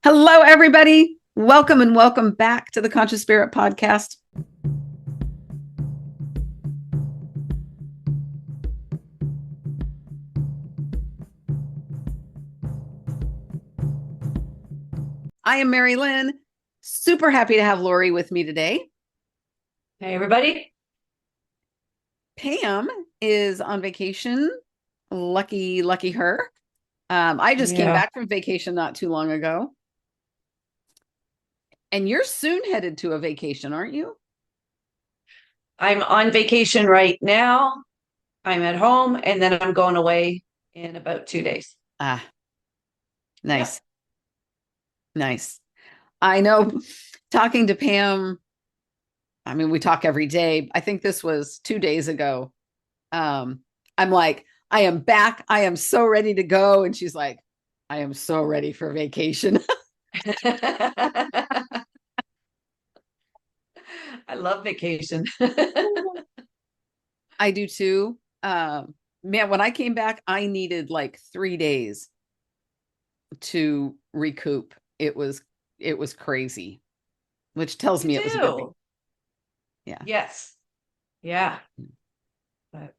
Hello, everybody. Welcome and welcome back to the Conscious Spirit Podcast. I am Mari-Lyn. Super happy to have Lori with me today. Hey, everybody. Pam is on vacation. Lucky, lucky her. I just came Yeah, back from vacation not too long ago. And you're soon headed to a vacation, aren't you? I'm on vacation right now. I'm at home and then I'm going away in about 2 days. Ah, Yep. nice, nice. I know talking to Pam, I mean, we talk every day. I think this was 2 days ago. I'm like, I am back. I am so ready to go. And she's like, I am so ready for vacation. I love vacation. I do too. Man, when I came back, I needed like 3 days to recoup. It was crazy, which tells You me it was a good thing. do. Yeah. Yes. Yeah. But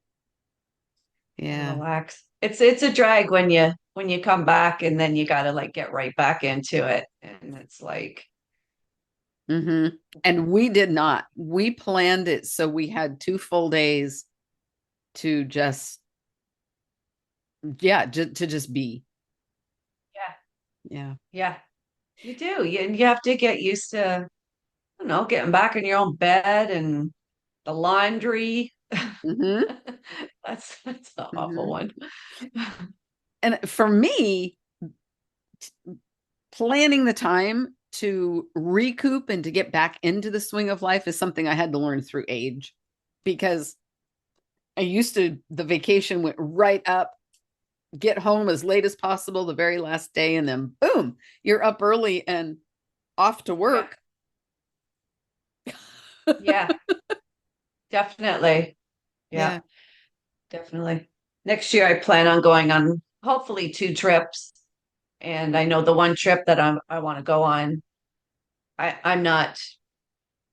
gotta Yeah. relax. It's a drag when you come back and then you gotta like get right back into it. And it's like, hmm And we did not. We planned it so we had 2 full days to just, yeah, to just be. yeah, Yeah. yeah. You do. You have to get used to, I don't know, getting back in your own bed and the laundry. hmm That's the awful hmm one. And for me, planning the time to recoup and to get back into the swing of life is something I had to learn through age because I used to, the vacation went right up, get home as late as possible the very last day, and then boom, you're up early and off to Yeah, work. yeah, definitely. Yeah, Yeah. definitely. Next year, I plan on going on hopefully 2 trips. And I know the one trip that I want to go on, I'm not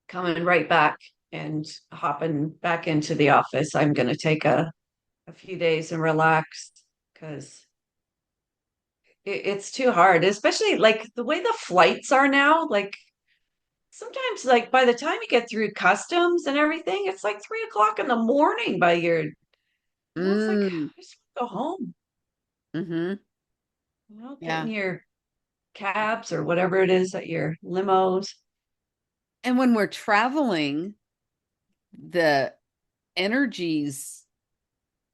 coming right back and hopping back into the office. I'm going to take a few days and relax because it's too hard, especially like the way the flights are now. Like sometimes, like by the time you get through customs and everything, it's like 3 o'clock in the morning by your, it's like, Mm, I just want to go home, hmm get in Yeah. your cabs or whatever it is at your limos. And when we're traveling, the energies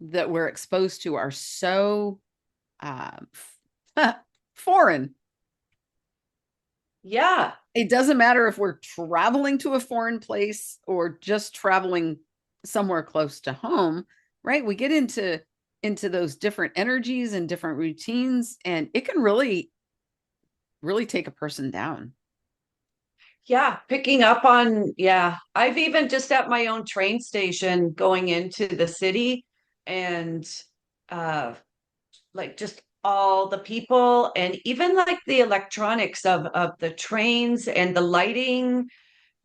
that we're exposed to are so uh, foreign. Yeah. It doesn't matter if we're traveling to a foreign place or just traveling somewhere close to home, right? We get into those different energies and different routines, and it can really take a person down. Yeah. Picking up on, yeah. I've even just at my own train station going into the city and uh like just all the people and even like the electronics of the trains and the lighting.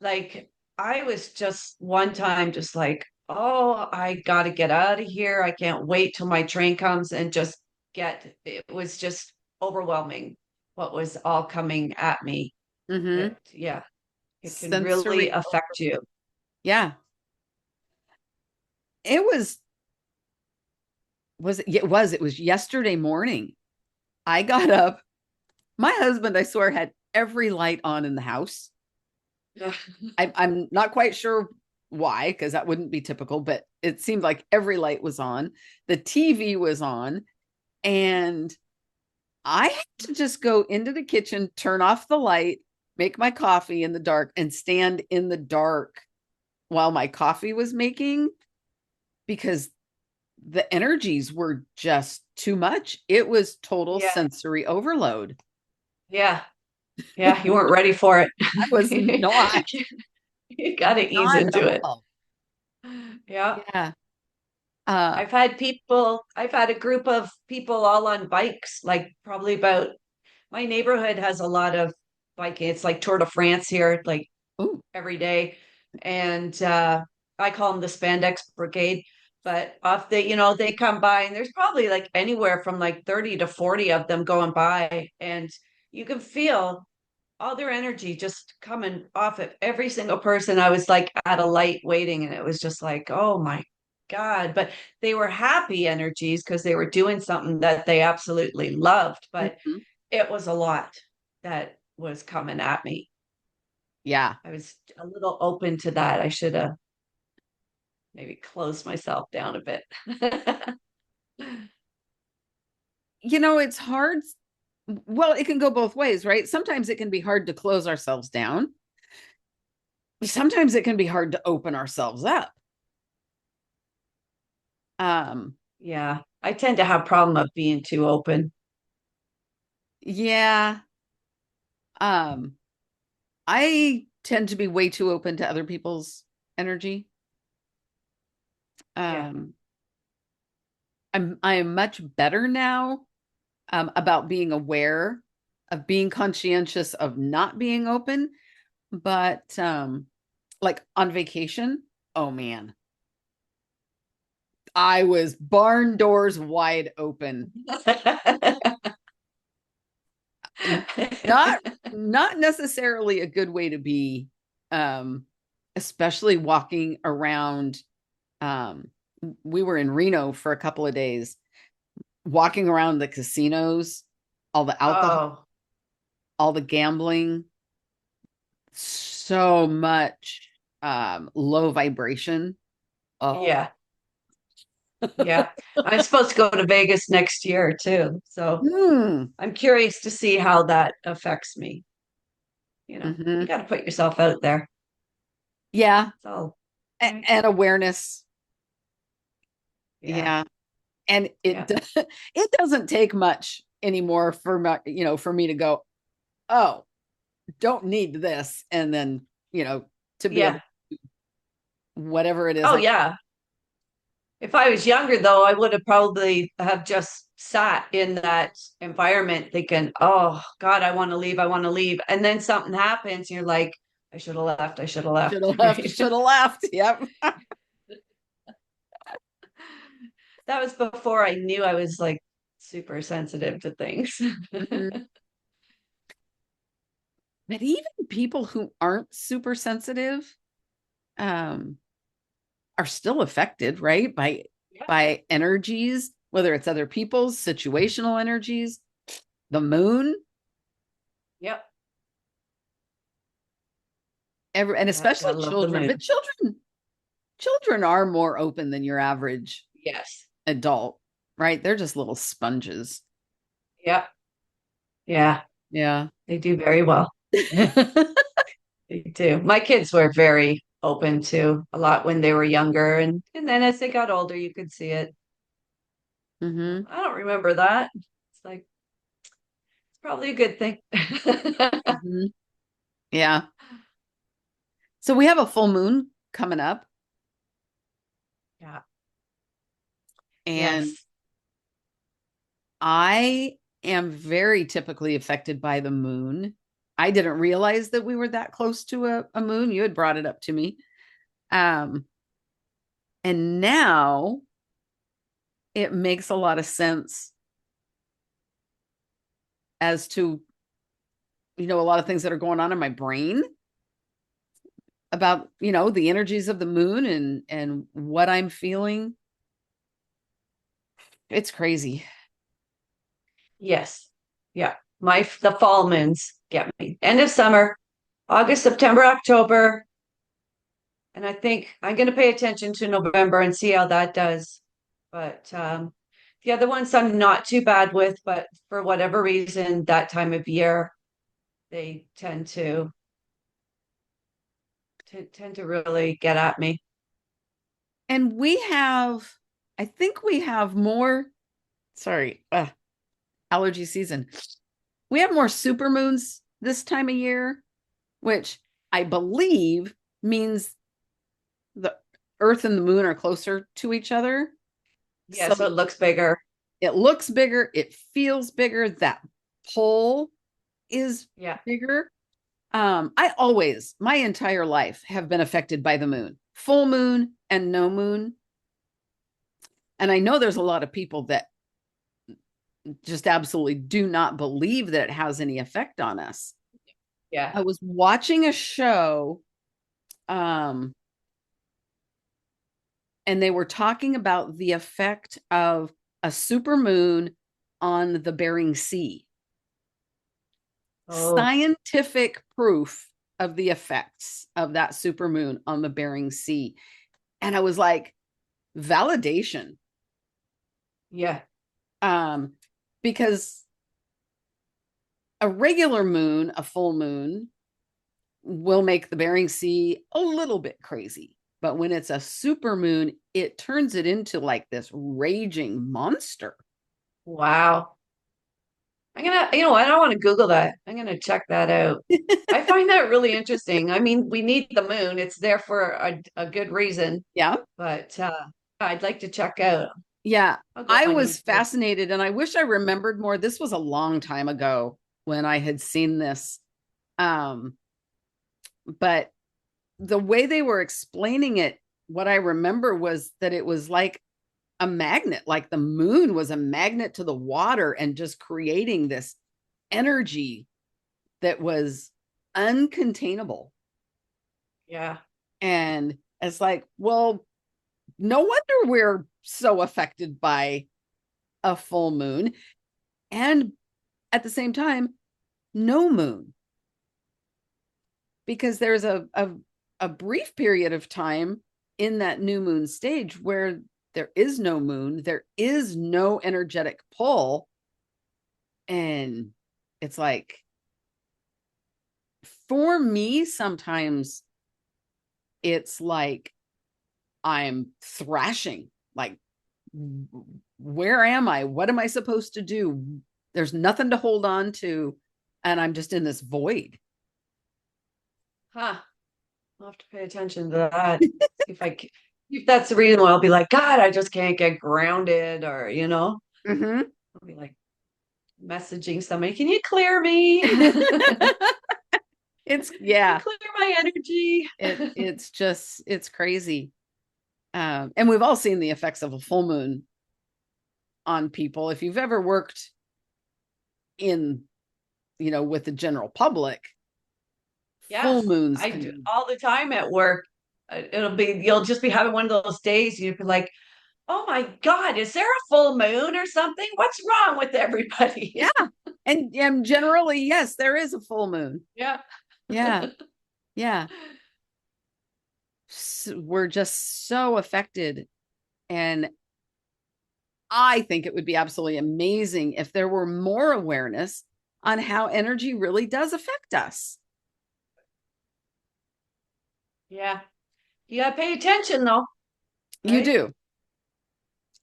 Like I was just one time just like, oh, I got to get out of here. I can't wait till my train comes and just get, it was just overwhelming what was all coming at me. Mm-hmm. Yeah, it can really Sensory. affect you. Yeah. It was yesterday morning. I got up. My husband, I swear, had every light on in the house. I'm not quite sure why, because that wouldn't be typical, but it seemed like every light was on. The TV was on, and I had to just go into the kitchen, turn off the light, make my coffee in the dark, and stand in the dark while my coffee was making because the energies were just too much. It was total Yeah, sensory overload. yeah, yeah. You weren't ready for it. I was not, You got to ease not at into it. all. Yeah. Yeah. I've had a group of people all on bikes, like probably about my neighborhood has a lot of biking. It's like Tour de France here, like Ooh. every day. And I call them the spandex brigade. But off the, they come by and there's probably like anywhere from like 30 to 40 of them going by. And you can feel all their energy just coming off of every single person. I was like at a light waiting and it was just like, oh my God. But they were happy energies because they were doing something that they absolutely loved. But Mhm. it was a lot that was coming at me. Yeah. I was a little open to that. I should have maybe closed myself down a bit. It's hard. Well, it can go both ways, right? Sometimes it can be hard to close ourselves down. Sometimes it can be hard to open ourselves up. Um, Yeah, I tend to have problem of being too open. yeah. Um, I tend to be way too open to other people's energy. Yeah, Um, I am much better now about being aware of being conscientious of not being open, but like on vacation, oh man, I was barn doors wide open. Not not necessarily a good way to be, um, especially walking around. Um, we were in Reno for a couple of days, walking around the casinos, all the alcohol, Oh, all the gambling, so much low vibration. Oh, yeah, yeah. I'm supposed to go to Vegas next year too. So mm, I'm curious to see how that affects me. You hmm, got to put yourself out there. yeah, So, right. and awareness. Yeah, Yeah, and yeah, it doesn't take much anymore for for me to go, oh, don't need this, and then to be able yeah. whatever it is Oh, I yeah. If I was younger, though, I would have probably have just sat in that environment thinking, "Oh God, I want to leave. I want to leave." And then something happens, and you're like, "I should have left. I should have should left." have left, Right? should have left. Yep. That was before I knew I was like super sensitive to things. Mhm. But even people who aren't super sensitive um are still affected, right? Yeah. By energies, whether it's other people's situational energies, the moon, Yep. and Yeah. especially Gotta love the children. moon. But children are more open than your average Yes. adult, right? They're just little sponges. Yep. Yeah. Yeah. They do very well. They do. My kids were very open to a lot when they were younger, and then as they got older, you could see it. Hmm. I don't remember that. It's like it's probably a good thing. Hmm. Yeah. So we have a full moon coming up, Yeah. and Yes. I am very typically affected by the moon. I didn't realize that we were that close to a moon. You had brought it up to me. Um, and now it makes a lot of sense as to, a lot of things that are going on in my brain about, the energies of the moon and what I'm feeling. It's crazy. Yes. Yeah. The fall moons get me. End of summer, August, September, October. And I think I'm going to pay attention to November and see how that does. But the other ones I'm not too bad with, but for whatever reason, that time of year, they tend to really get at me. And I think we have more, sorry, allergy season. We have more super moons this time of year, which I believe means the Earth and the moon are closer to each other. Yeah, So so it looks bigger. it looks bigger, it feels bigger. That pull. is Yeah. bigger. I always, my entire life, have been affected by the moon, full moon and no moon. And I know there's a lot of people that just absolutely do not believe that it has any effect on us. Yeah. I was watching a show, um, and they were talking about the effect of a supermoon on the Bering Sea. Oh, Scientific proof of the effects of that supermoon on the Bering Sea. And I was like, validation. yeah. Um, because a regular moon, a full moon, will make the Bering Sea a little bit crazy. But when it's a super moon, it turns it into like this raging monster. Wow. I'm gonna, you know what? I want to Google that. I'm gonna check that out. I find that really interesting. I mean, we need the moon. It's there for a good reason, Yeah. but I'd like to check out. Yeah. I'll go I on was YouTube. fascinated and I wish I remembered more. This was a long time ago when I had seen this. Um, but the way they were explaining it, what I remember was that it was like a magnet, like the moon was a magnet to the water and just creating this energy that was uncontainable. Yeah. And it's like, well, no wonder we're so affected by a full moon. And at the same time, no moon, because there's a brief period of time in that new moon stage where there is no moon, there is no energetic pull. And it's like, for me, sometimes it's like I'm thrashing, like, where am I? What am I supposed to do? There's nothing to hold on to. And I'm just in this void. Huh. I'll have to pay attention to that. See if that's the reason why I'll be like, God, I just can't get grounded, or Mm-hmm. I'll be like messaging somebody, can you clear me? It's, Can you yeah, clear my energy? it's just, it's crazy. And we've all seen the effects of a full moon on people. If you've ever worked in, with the general public, full Yes, moons I do can, all the time at work. You'll just be having one of those days. You'd be like, oh my God, is there a full moon or something? What's wrong with everybody? yeah. And generally, yes, there is a full moon. Yeah. Yeah. Yeah. We're just so affected. And I think it would be absolutely amazing if there were more awareness on how energy really does affect us. Yeah. You gotta pay attention though, You right? do.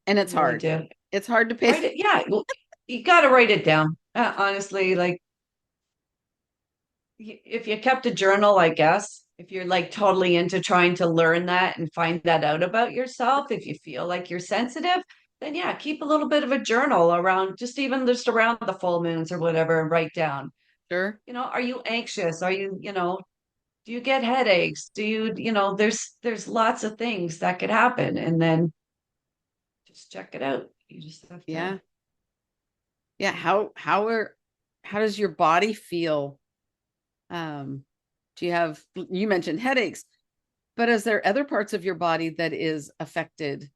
And You it's really hard. do. It's hard to pay. Write it. Yeah. Well, you gotta write it down. Honestly, like if you kept a journal, I guess, if you're like totally into trying to learn that and find that out about yourself, if you feel like you're sensitive, then yeah, keep a little bit of a journal around, just around the full moons or whatever, and write down, Sure. are you anxious? Are you, do you get headaches? Do you, there's lots of things that could happen. And then just check it out. You just have to, Yeah. Yeah. How does your body feel? Um, do you have, you mentioned headaches, but is there other parts of your body that is affected?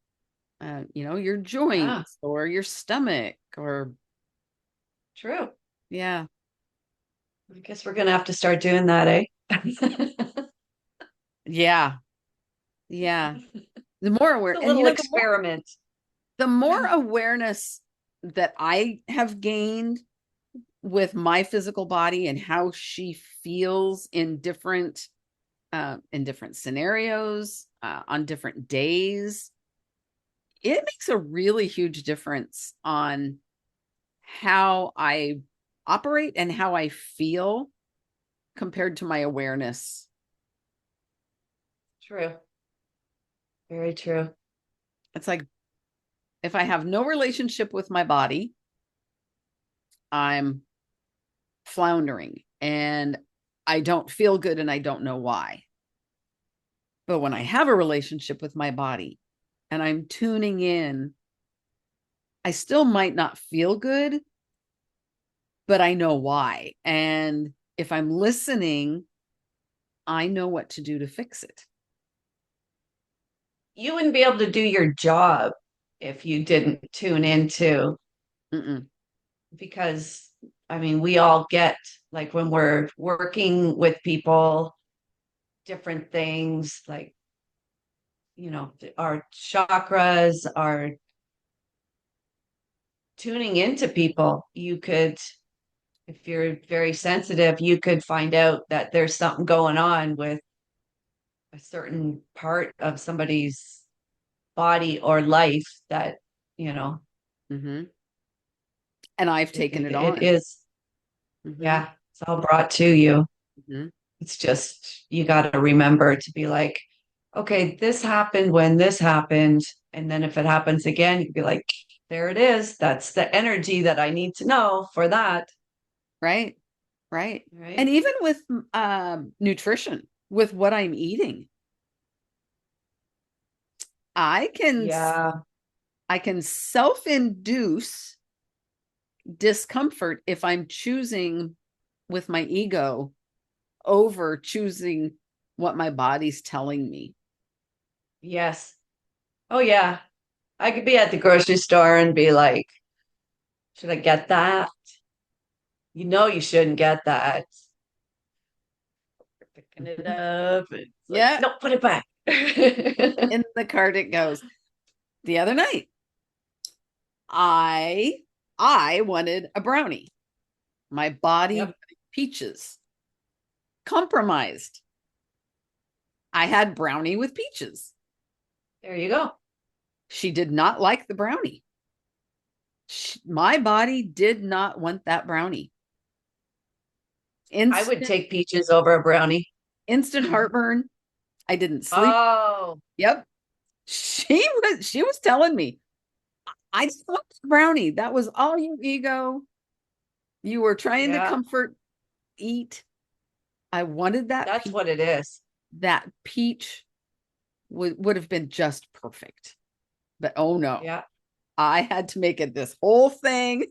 Your yeah, joints or your stomach or, true. yeah. I guess we're gonna have to start doing that, eh? Yeah. Yeah. The more aware, A and little experiment. the more awareness that I have gained with my physical body and how she feels in different scenarios, on different days, it makes a really huge difference on how I operate and how I feel compared to my awareness. True. Very true. It's like, if I have no relationship with my body, I'm floundering and I don't feel good and I don't know why. But when I have a relationship with my body and I'm tuning in, I still might not feel good, but I know why. And if I'm listening, I know what to do to fix it. You wouldn't be able to do your job if you didn't tune into, Mm-mm. because I mean, we all get, like, when we're working with people, different things like, our chakras are tuning into people. You could, if you're very sensitive, you could find out that there's something going on with a certain part of somebody's body or life that, you know, Mm-hmm. And I've taken it it on. is, Mm-hmm. yeah, it's all brought to you. Mm-hmm. It's just, you got to remember to be like, okay, this happened when this happened. And then if it happens again, you'd be like, there it is. That's the energy that I need to know for that. Right. Right. And Right. even with nutrition, with what I'm eating, I can Yeah. I can self-induce discomfort if I'm choosing with my ego over choosing what my body's telling me. Yes. Oh, yeah. I could be at the grocery store and be like, should I get that? You know, you shouldn't get that. Picking it up. It's like, Yeah, no, put it back. in the cart it goes. The other night, I I wanted a brownie. My body Yep. wanted peaches. Compromised. I had brownie with peaches. There you go. She did not like the brownie. My body did not want that brownie. I would Instant take peaches over a brownie. instant heartburn. I didn't sleep. Oh, Yep. She was telling me, I just want the brownie. That was all your ego. You were trying to yeah. comfort eat. I wanted That's what it is. that peach would have been just perfect. But oh no, Yeah. I had to make it this whole thing.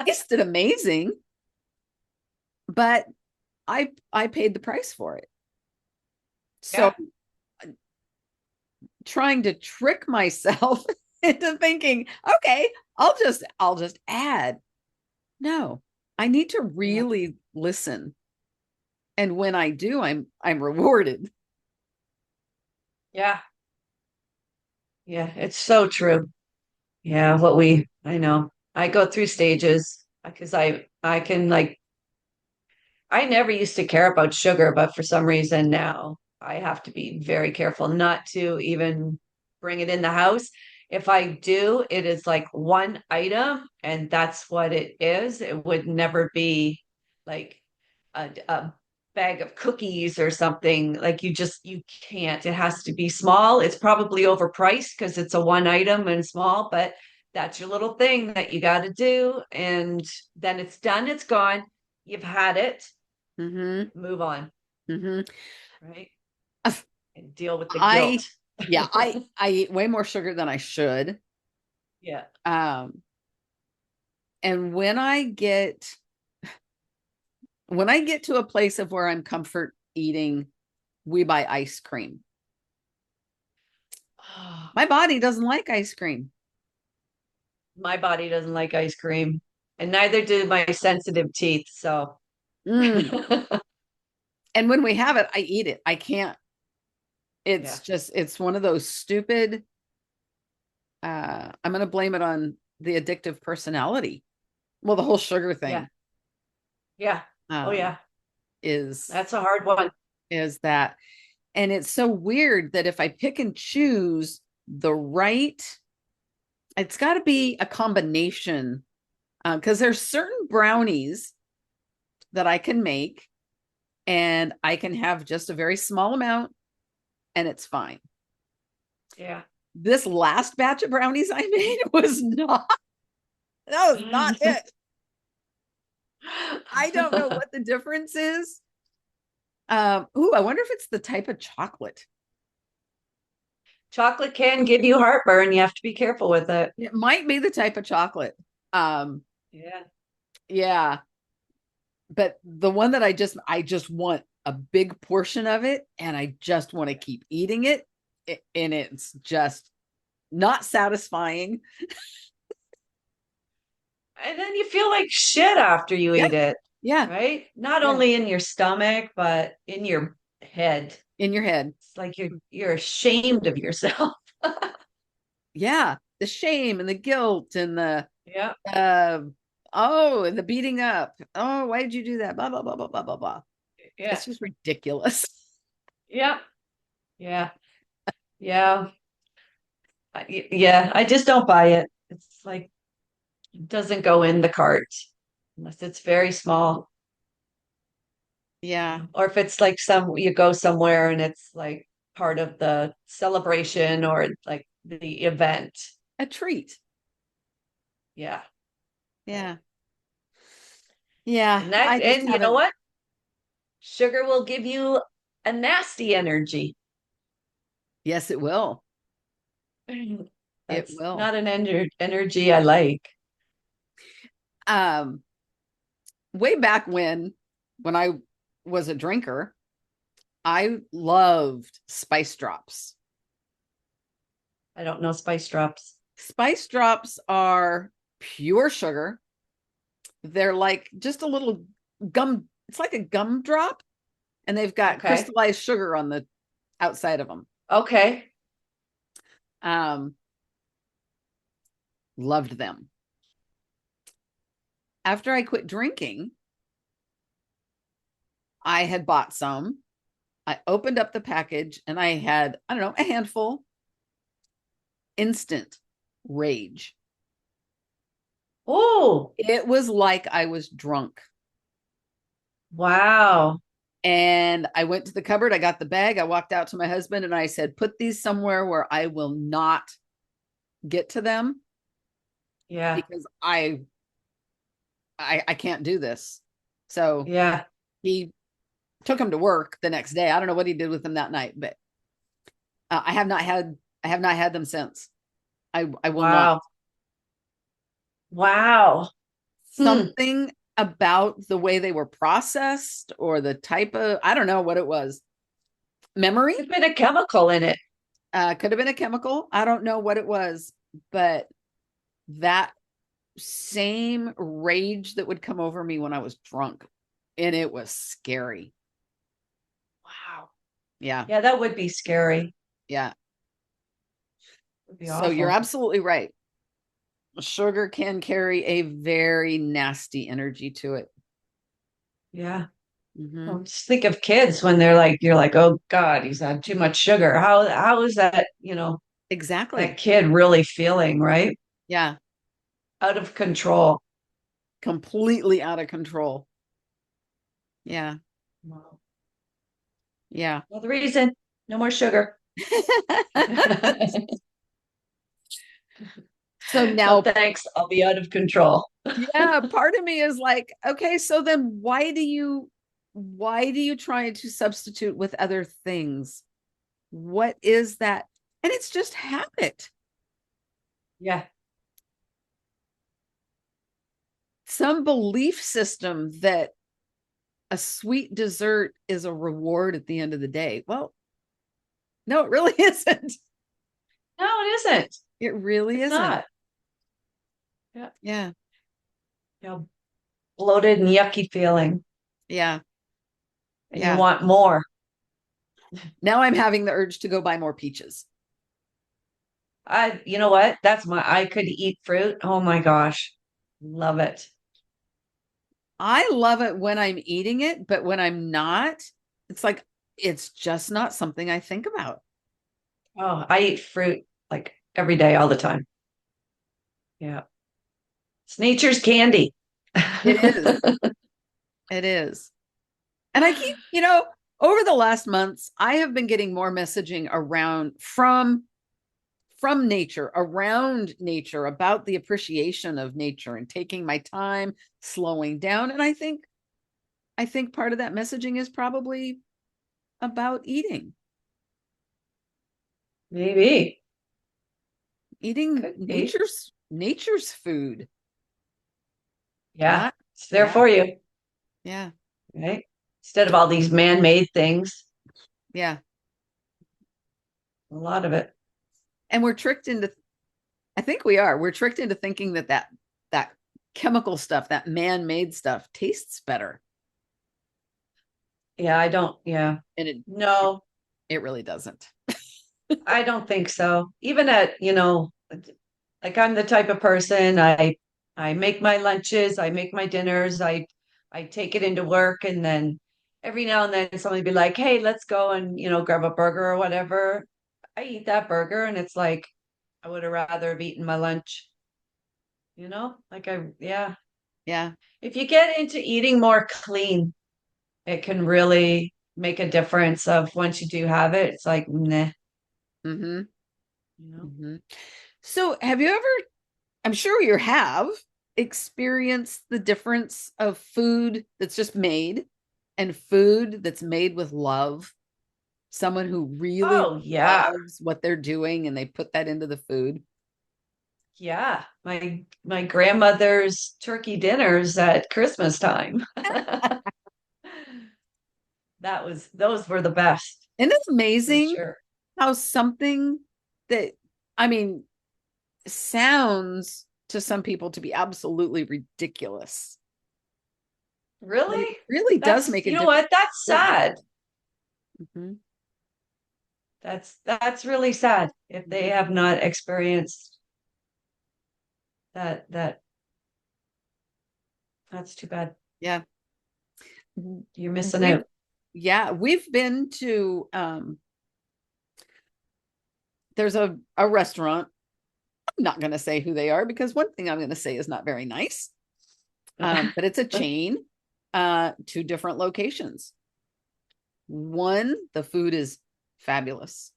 Tasted amazing, but I paid the price for it. So Yeah. trying to trick myself into thinking, okay, I'll just add. No, I need to Yeah. really listen. And when I do, I'm rewarded. Yeah. Yeah. It's so true. Yeah. I know. I go through stages because I can, like, I never used to care about sugar, but for some reason now I have to be very careful not to even bring it in the house. If I do, it is like one item and that's what it is. It would never be like a bag of cookies or something. Like, you can't. It has to be small. It's probably overpriced because it's a one item and small, but that's your little thing that you got to do. And then it's done, it's gone. You've had it, Mm-hmm. move on, Mm-hmm. right? And deal with the I guilt. yeah, I eat way more sugar than I should. Yeah. Um, and when I get to a place of where I'm comfort eating, we buy ice cream. My body doesn't like ice cream. My body doesn't like ice cream, and neither do my sensitive teeth. So, Mm. And when we have it, I eat it. I can't. yeah, It's one of those stupid. I'm going to blame it on the addictive personality. Well, the whole sugar yeah, thing yeah. Oh, um, yeah. is That's a hard one. is that, and it's so weird that if I pick and choose the right, it's got to be a combination because there's certain brownies that I can make, and I can have just a very small amount, and it's fine. Yeah. This last batch of brownies I made was not. That was not it. I don't know what the difference is. I wonder if it's the type of chocolate. Chocolate can give you heartburn. You have to be careful with it. It might be the type of chocolate. Um, Yeah. yeah, but the one that I just want a big portion of it, and I just want to keep eating it, and it's just not satisfying. And then you feel like shit after you Yeah, eat it, yeah, right? Not yeah. only in your stomach, but in your head. In your head. It's like you're ashamed of yourself. Yeah, the shame and the guilt and the Yeah. uh oh, and the beating up. Oh, why did you do that? Blah blah blah blah blah blah blah. Yeah. It's just ridiculous. Yeah. Yeah. Yeah. Yeah. I just don't buy it. It's like it doesn't go in the cart unless it's very small. Yeah, Or if it's like some you go somewhere and it's like part of the celebration or like the event. a treat. Yeah. Right. Yeah, yeah. And I that just and you know haven't. what? Sugar will give you a nasty energy. Yes, it will. It That's will. not an energy I like. Um, Way back when I was a drinker, I loved spice drops. I don't know spice drops. Spice drops are pure sugar. They're like just a little gum. It's like a gum drop, and they've got Okay. crystallized sugar on the outside of them. Okay. Um, Loved them. After I quit drinking, I had bought some. I opened up the package and I had, I don't know, a handful. Instant rage. Oh, It was like I was drunk. wow. And I went to the cupboard, I got the bag, I walked out to my husband and I said, put these somewhere where I will not get to them Yeah. because I can't do this. So Yeah. he took him to work the next day. I don't know what he did with them that night, but I have not had them since. I will not. Wow. Wow. Hmm. Something about the way they were processed or the type of, I don't know what it was. Memory There's been a chemical in it. could have been a chemical. I don't know what it was, but that same rage that would come over me when I was drunk, and it was scary. Wow. Yeah, Yeah, that would be scary. yeah. Would be So you're awful. absolutely right. Sugar can carry a very nasty energy to it. Yeah. Hmm. Well, just think of kids when they're like, you're like, oh God, he's had too much sugar. How is that, Exactly. that kid really feeling, right? Yeah. Out of control. Completely out of control. Yeah. Wow. Yeah. Well, the reason, no more sugar. So No now, thanks. I'll be out of control. yeah, part of me is like, okay, so then why do you try to substitute with other things? What is that? And it's just habit. Yeah. Some belief system that a sweet dessert is a reward at the end of the day. Well, no, it really isn't. No, it isn't. It really It's isn't. not. Yeah. Yeah. Bloated and yucky feeling. Yeah. And you Yeah. want more. Now I'm having the urge to go buy more peaches. You know what? I could eat fruit. Oh my gosh. Love it. I love it when I'm eating it, but when I'm not, it's like it's just not something I think about. Oh, I eat fruit like every day, all the time. Yeah. It's nature's candy. It is. It is. And I keep, over the last months, I have been getting more messaging around from nature, around nature, about the appreciation of nature and taking my time, slowing down. And I think part of that messaging is probably about eating. Maybe. Eating Could be. nature's food. Yeah. Not It's there yeah, for you, yeah, right? Instead of all these man-made things, yeah. a lot of it. And we're tricked into I think we are. We're tricked into thinking that chemical stuff, that man-made stuff tastes better. Yeah, I don't, yeah. And it No, it really doesn't. I don't think so. Even at, like I'm the type of person I make my lunches, I make my dinners, I take it into work and then every now and then somebody be like, "Hey, let's go and, grab a burger or whatever." I eat that burger and it's like I would have rather have eaten my lunch, Like yeah. Yeah. If you get into eating more clean, it can really make a difference of once you do have it, it's like, nah, Mm-hmm. you know. Mm-hmm. So have you ever, I'm sure you have, experienced the difference of food that's just made and food that's made with love? Someone who really Oh yeah. loves what they're doing and they put that into the food. Yeah, my grandmother's turkey dinners at Christmas time. Those were the best And it's for amazing sure. how something that, I mean, sounds to some people to be absolutely ridiculous, but it Really? really does That's make a you know difference. what? That's Yeah. sad. Mhm, That's really sad if they mhm. have not experienced that that's too bad. Yeah. You're missing We've out. yeah, we've been to there's a restaurant. I'm not going to say who they are because one thing I'm going to say is not very nice. But it's a chain, two different locations. One, the food is fabulous.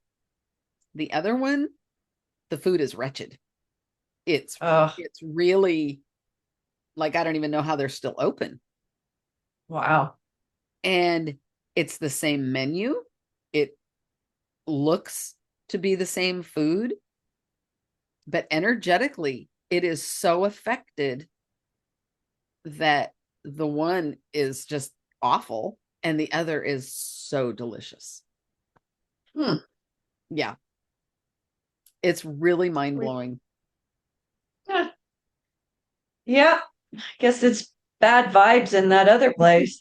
The other one, the food is wretched. It's Oh, it's really like I don't even know how they're still open. wow. And it's the same menu. It looks to be the same food, but energetically, it is so affected that the one is just awful and the other is so delicious. Hmm. Yeah, it's really mind blowing. Yeah. Yeah. I guess it's bad vibes in that other place,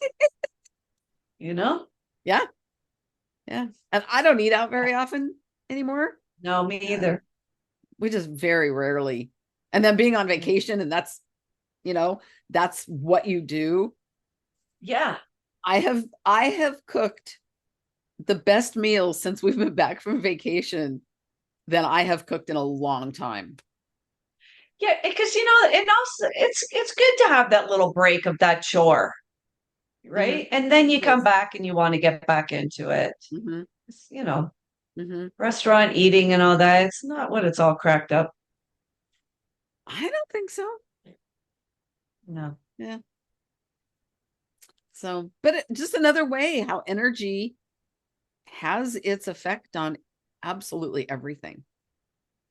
you know? Yeah, yeah. And I don't eat out very often anymore. No, me Uh, either. we just very rarely. And then being on vacation, and you know, that's what you do. Yeah. I have cooked the best meals since we've been back from vacation than I have cooked in a long time. Yeah, because and also it's good to have that little break of that chore, Mm-hmm. right? And then you It come is. back and you want to get back into it. Mm-hmm. It's, Mm-hmm. restaurant eating and all that. It's not what it's all cracked up. I don't think so. No. Yeah. So, but just another way how energy has its effect on absolutely everything.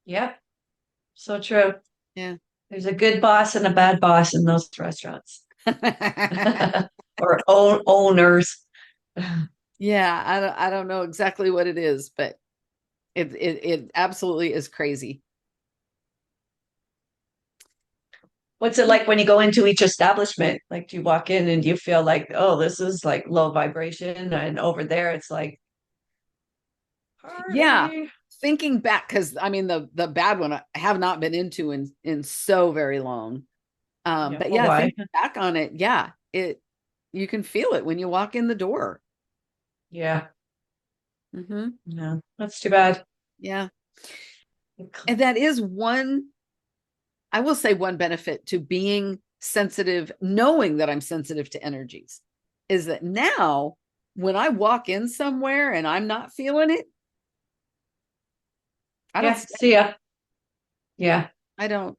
Yep. So true. Yeah. There's a good boss and a bad boss in those restaurants. Or owners. Yeah, I don't know exactly what it is, but it absolutely is crazy. What's it like when you go into each establishment? Like, do you walk in and you feel like, oh, this is like low vibration, and over there it's like Yeah. party. Thinking back, because I mean the bad one I have not been into in so very long. Yeah. But Oh, yeah, why? thinking back on it, yeah, it you can feel it when you walk in the door. Yeah. Hmm. No, that's too bad. Yeah. And that is one, I will say one benefit to being sensitive, knowing that I'm sensitive to energies, is that now when I walk in somewhere and I'm not feeling it, I don't Yeah. stay. See ya. Yeah. I don't.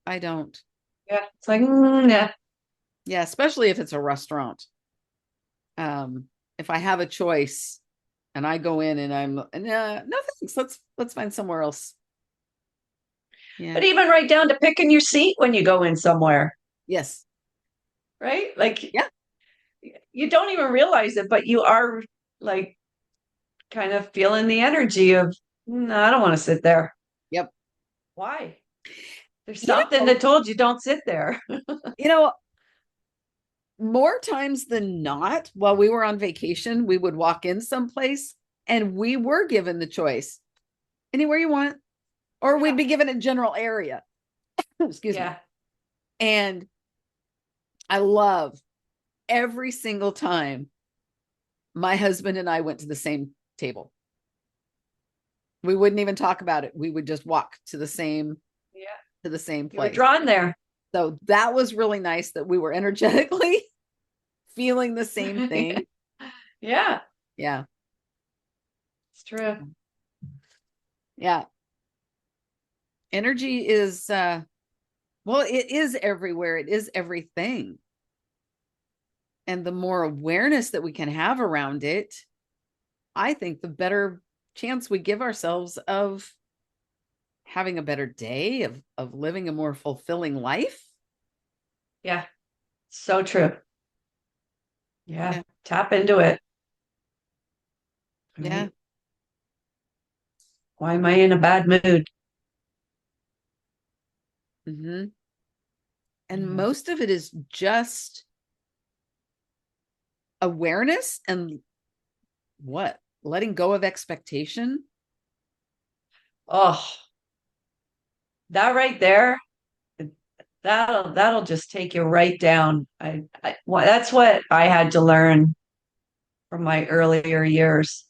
Yeah. It's like, yeah. Yeah, especially if it's a restaurant. Um, if I have a choice and I go in and I'm no thanks, let's find somewhere else. Yeah. But even right down to picking your seat when you go in somewhere, Yes. right? Like Yeah. you don't even realize it, but you are like kind of feeling the energy of, no, I don't want to sit there. Yep. Why? There's You something know, that told you don't sit there. you know, more times than not, while we were on vacation, we would walk in someplace and we were given the choice anywhere you want, or we'd Yeah. be given a general area. Excuse me. Yeah. And I love every single time my husband and I went to the same table. We wouldn't even talk about it. We would just walk Yeah. to the same You were place. drawn there. So that was really nice that we were energetically feeling the same thing. Yeah. Yeah. It's true. Yeah. Energy is well, it is everywhere. It is everything. And the more awareness that we can have around it, I think the better chance we give ourselves of having a better day, of living a more fulfilling life. Yeah. So true. Yeah. Yeah. Tap into it. Yeah. Right. Why am I in a bad mood? Hmm. And Yeah. most of it is just awareness and what? Letting go of expectation. Oh, that right there, that'll just take you right down. Well, that's what I had to learn from my earlier years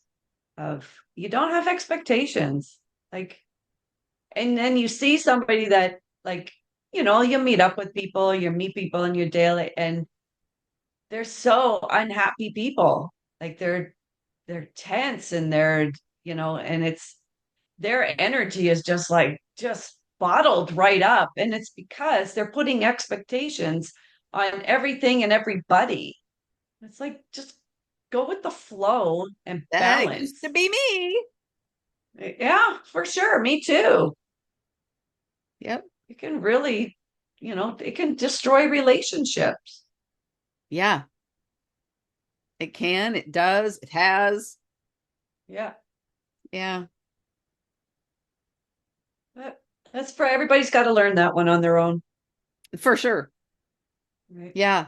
of you don't have expectations. Like, and then you see somebody that like, you meet up with people, you meet people in your daily, and they're so unhappy people. Like they're tense and and it's their energy is just bottled right up. And it's because they're putting expectations on everything and everybody. It's like just go with the flow and That used to balance. be me. Yeah, for sure. Me too. Yep. It can really, it can destroy relationships. Yeah. It can, it does, it has. Yeah. Yeah. That, that's for everybody's got to learn that one on their own. For sure. Right. Yeah.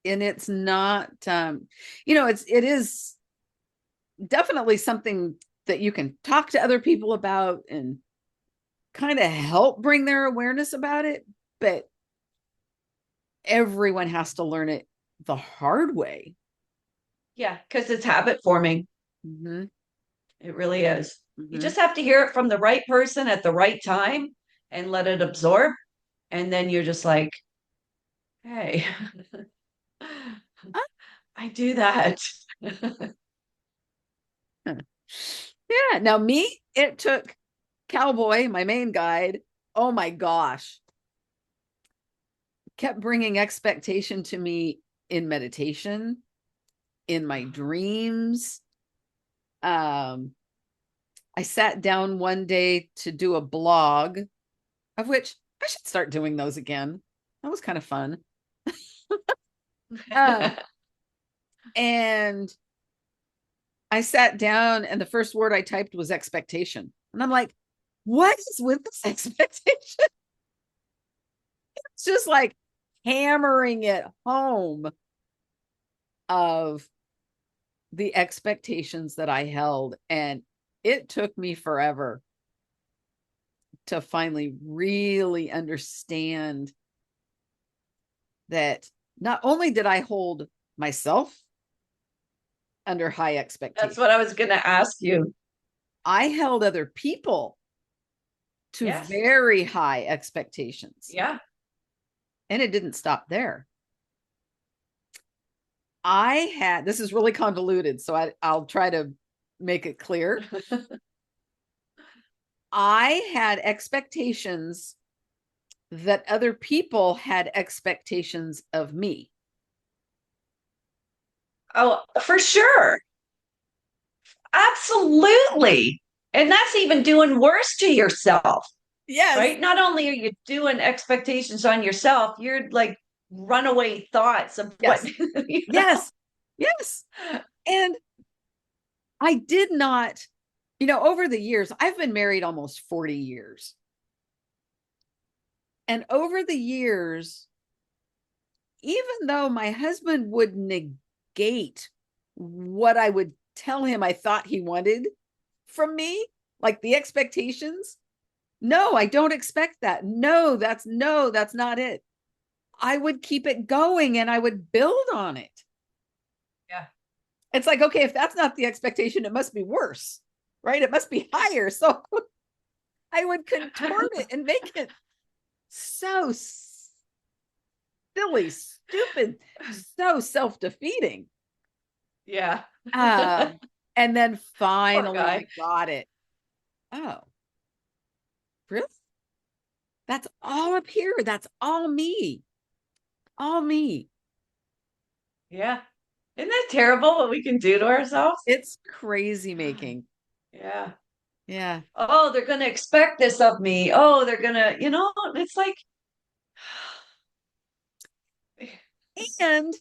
And it's not it is definitely something that you can talk to other people about and kind of help bring their awareness about it, but everyone has to learn it the hard way. Yeah, because it's habit forming. Hmm. It really is. You Hmm. just have to hear it from the right person at the right time and let it absorb. And then you're just like, hey, I do that. Yeah. Now, me, it took Cowboy, my main guide. Oh my gosh. Kept bringing expectation to me in meditation, in my dreams. Um, I sat down one day to do a blog, of which I should start doing those again. That was kind of fun. Um, and I sat down, and the first word I typed was expectation. And I'm like, what is with this expectation? It's just like hammering it home of the expectations that I held. And it took me forever to finally really understand that not only did I hold myself under high That's expectation, what I was going to ask you. I held other people to Yes. very high expectations. Yeah. And it didn't stop there. This is really convoluted, so I'll try to make it clear. I had expectations that other people had expectations of me. Oh, for sure. Absolutely. And that's even doing worse to yourself, Yes. right? Not only are you doing expectations on yourself, you're like runaway thoughts of what, Yes. you know? Yes. Yes. And I did not, over the years, I've been married almost 40 years. And over the years, even though my husband would negate what I would tell him I thought he wanted from me, like the expectations, no, I don't expect that. No, that's not it. I would keep it going and I would build on it. Yeah. It's like, okay, if that's not the expectation, it must be worse, right? It must be higher. So I would contort it and make it so silly, stupid, so self-defeating. Yeah. Um, and then Poor finally I guy. got it. Oh, really? That's all up here. That's all me. All me. Yeah. Isn't that terrible what we can do to ourselves? It's crazy making. Yeah. Yeah. Oh, they're going to expect this of me. Oh, they're going to, it's like, And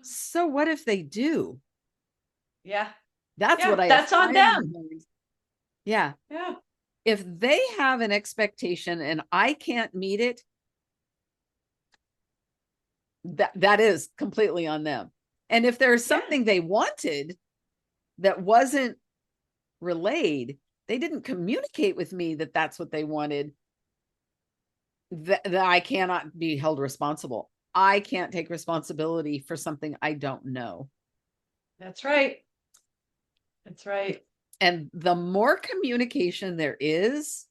so what if they do? yeah. That's what Yeah. I have That's on finally them. learned. Yeah. Yeah. If they have an expectation and I can't meet it, that is completely on them. And if there's Yeah. something they wanted that wasn't relayed, they didn't communicate with me that that's what they wanted, that I cannot be held responsible. I can't take responsibility for something I don't know. That's right. That's right. And the more communication there is,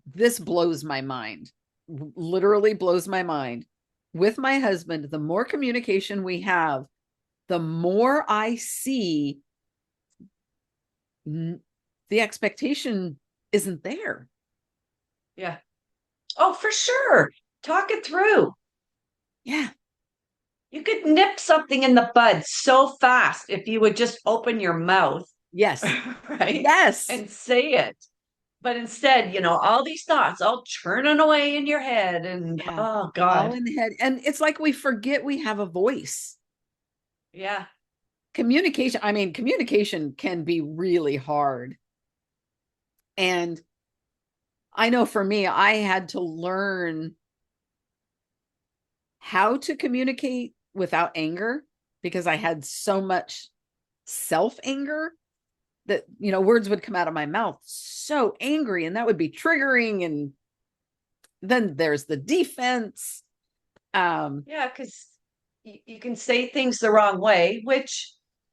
this blows my mind, literally blows my mind. With my husband, the more communication we have, the more I see the expectation isn't there. Yeah. Oh, for sure. Talk it through. Yeah. You could nip something in the bud so fast if you would just open your mouth, Yes. right? Yes. And say it. But instead, all these thoughts all churning away in your head. And Yeah. oh, All God. in the head. And it's like we forget we have a voice. Yeah. Communication, I mean, communication can be really hard. And I know for me, I had to learn how to communicate without anger because I had so much self anger that, words would come out of my mouth so angry and that would be triggering. And then there's the defense. Yeah. Because you can say things the wrong way, which,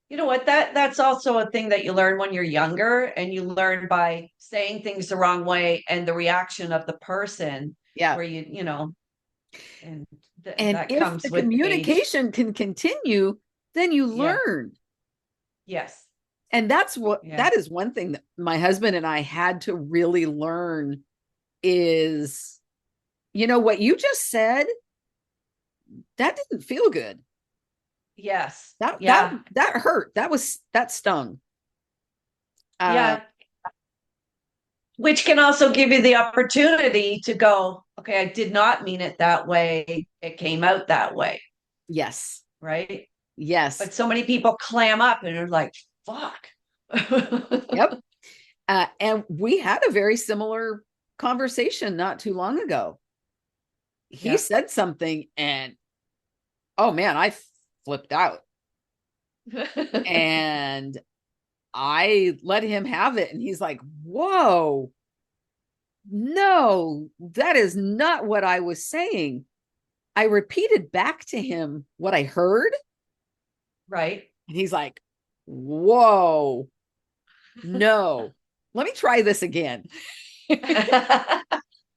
you know what, that's also a thing that you learn when you're younger, and you learn by saying things the wrong way and the reaction of the person Yeah. where and And that if comes the with age. communication can continue, then you Yeah. learn. Yes. And Yeah. that is one thing that my husband and I had to really learn is, what you just said, that didn't feel good. Yes. That that Yeah. that hurt. That stung. Uh Yeah. Which can also give you the opportunity to go, okay, I did not mean it that way. It came out that way. yes. Right. Yes. But so many people clam up and are like, fuck. Yep. And we had a very similar conversation not too long ago. He Yeah. said something and oh man, I flipped out. And I let him have it. And he's like, whoa, no, that is not what I was saying. I repeated back to him what I heard. Right. And he's like, whoa, no, let me try this again.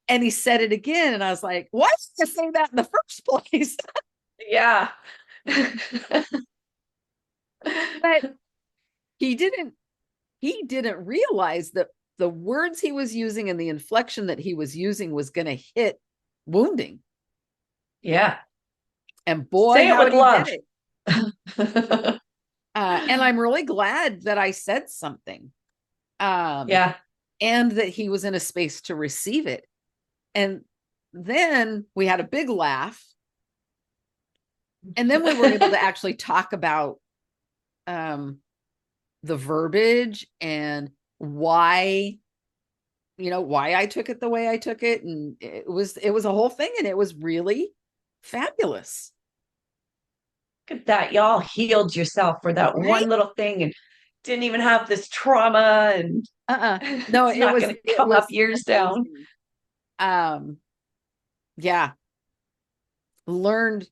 And he said it again. And I was like, why did you say that in the first place? Yeah. But he didn't realize that the words he was using and the inflection that he was using was going to hit wounding. Yeah. And boy, Say it with howdy did love. it. And I'm really glad that I said something. Yeah. And that he was in a space to receive it. And then we had a big laugh. And then we were able to actually talk about the verbiage and why, why I took it the way I took it. And it was a whole thing, and it was really fabulous. Look at that. Y'all healed yourself for that Right? one little thing and didn't even have this trauma, and No, it's it not was going to it come up was years down. amazing. Um, yeah, learned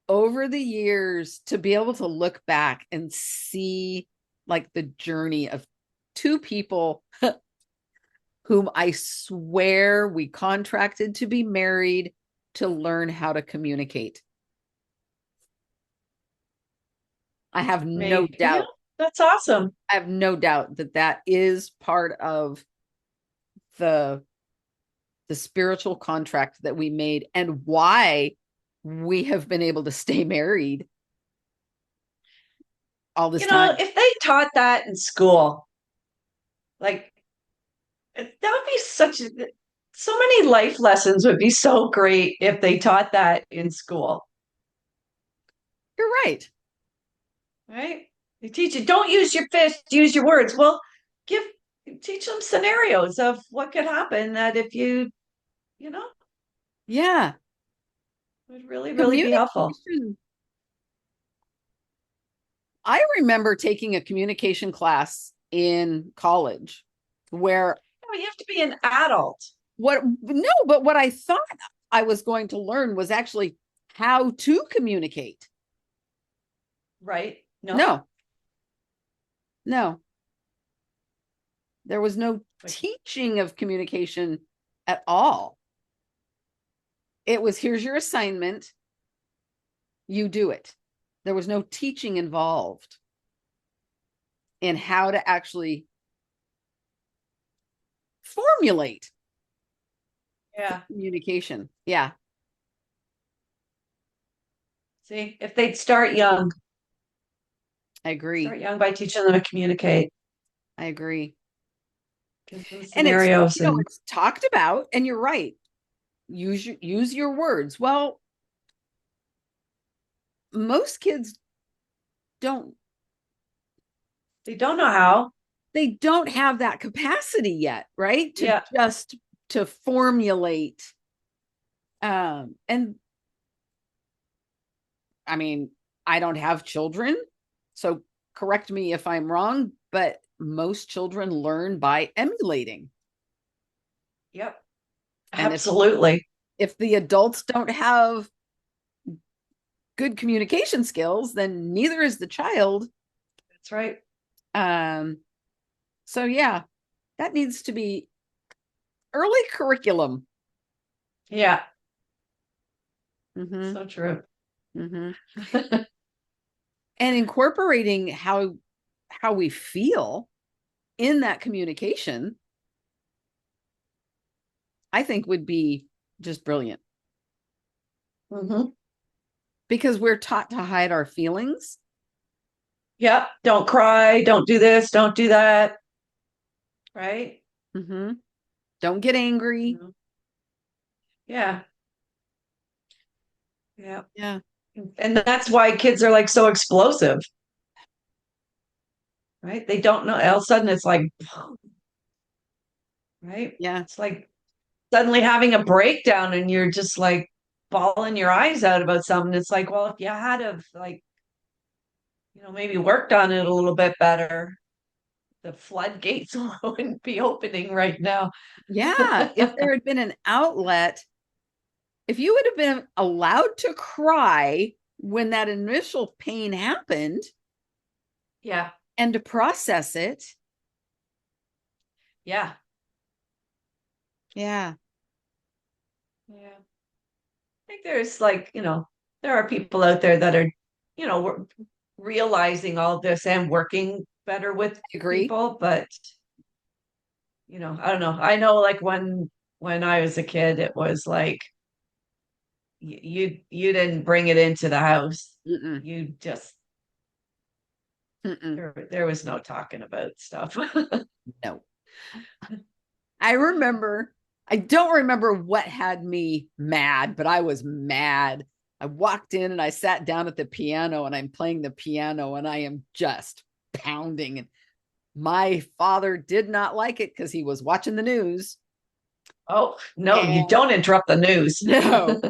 over the years to be able to look back and see like the journey of two people whom I swear we contracted to be married to learn how to communicate. I have no Maybe. Yeah, doubt. that's awesome. I have no doubt that that is part of the the spiritual contract that we made and why we have been able to stay married all this time. If they taught that in school, like that would be so many life lessons would be so great if they taught that in school, You're right. right? They teach you don't use your fist, use your words. Well, give teach them scenarios of what could happen that if you know, Yeah. would really, really be helpful. Communication. I remember taking a communication class in college where No, you have to be an adult, but what I thought I was going to learn was actually how to communicate. right? No, No, no, there was no teaching of communication at all. It was, here's your assignment, you do it. There was no teaching involved in how to actually formulate yeah. communication. Yeah, See, if they'd start young, I agree. start young by teaching them to communicate, I agree. give them And it's, scenarios, and it's talked about, and you're right. Use your words. Well, most kids don't they don't know how. they don't have that capacity yet, right? To Yeah, just to formulate and I mean, I don't have children, so correct me if I'm wrong, but most children learn by emulating. yep, And absolutely. if the adults don't have good communication skills, then neither is the child. That's right. Um, so yeah, that needs to be early curriculum. Yeah, Mm-hmm, so true. mm-hmm. And incorporating how we feel in that communication, I think would be just brilliant Hmm. because we're taught to hide our feelings. Yep, don't cry, don't do this, don't do that. Right? Mm-hmm. Don't get angry. Mhm. Yeah, yeah. Yeah. And that's why kids are like so explosive, right? They don't know. All of a sudden, it's like, right? Yeah. It's like suddenly having a breakdown, and you're just like bawling your eyes out about something. It's like, well, if you had have like, maybe worked on it a little bit better, the floodgates wouldn't be opening right now. Yeah. If there had been an outlet, if you would have been allowed to cry when that initial pain happened Yeah, and to process it. yeah, Yeah. yeah. I think there's like, there are people out there that are, realizing all this and working better with I agree. people, but I don't know. I know like when I was a kid, it was like you didn't bring it into the house. Mm-mm, You just mm-mm, there was no talking about stuff. no. I remember, I don't remember what had me mad, but I was mad. I walked in and I sat down at the piano and I'm playing the piano and I am just pounding. And my father did not like it because he was watching the news. Oh, no, you And don't interrupt the news. no,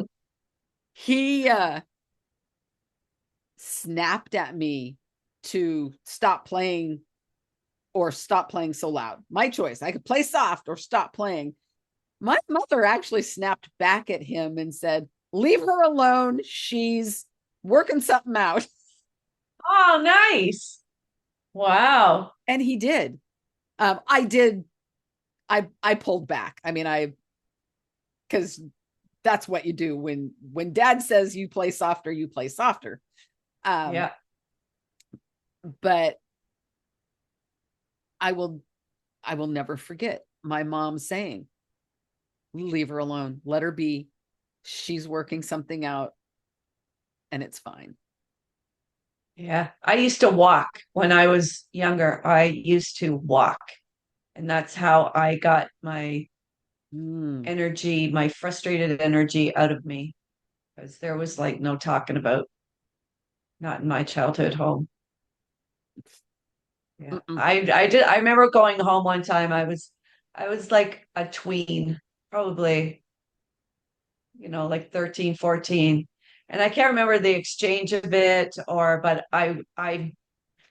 he snapped at me to stop playing or stop playing so loud. My choice. I could play soft or stop playing. My mother actually snapped back at him and said, "Leave her alone. She's working something out." Oh, nice. Wow. And he did. I did. I pulled back. I mean, because that's what you do when dad says you play softer, you play softer. Um, Yeah. but I will I will never forget my mom saying, "Leave her alone. Let her be. She's working something out and it's fine." Yeah. I used to walk when I was younger. I used to walk, and that's how I got my Mm, energy, my frustrated energy out of me because there was like no talking about not in my childhood home. Yeah. mm-mm. I remember going home one time. I was like a tween, probably, like 13, 14. And I can't remember the exchange of it but I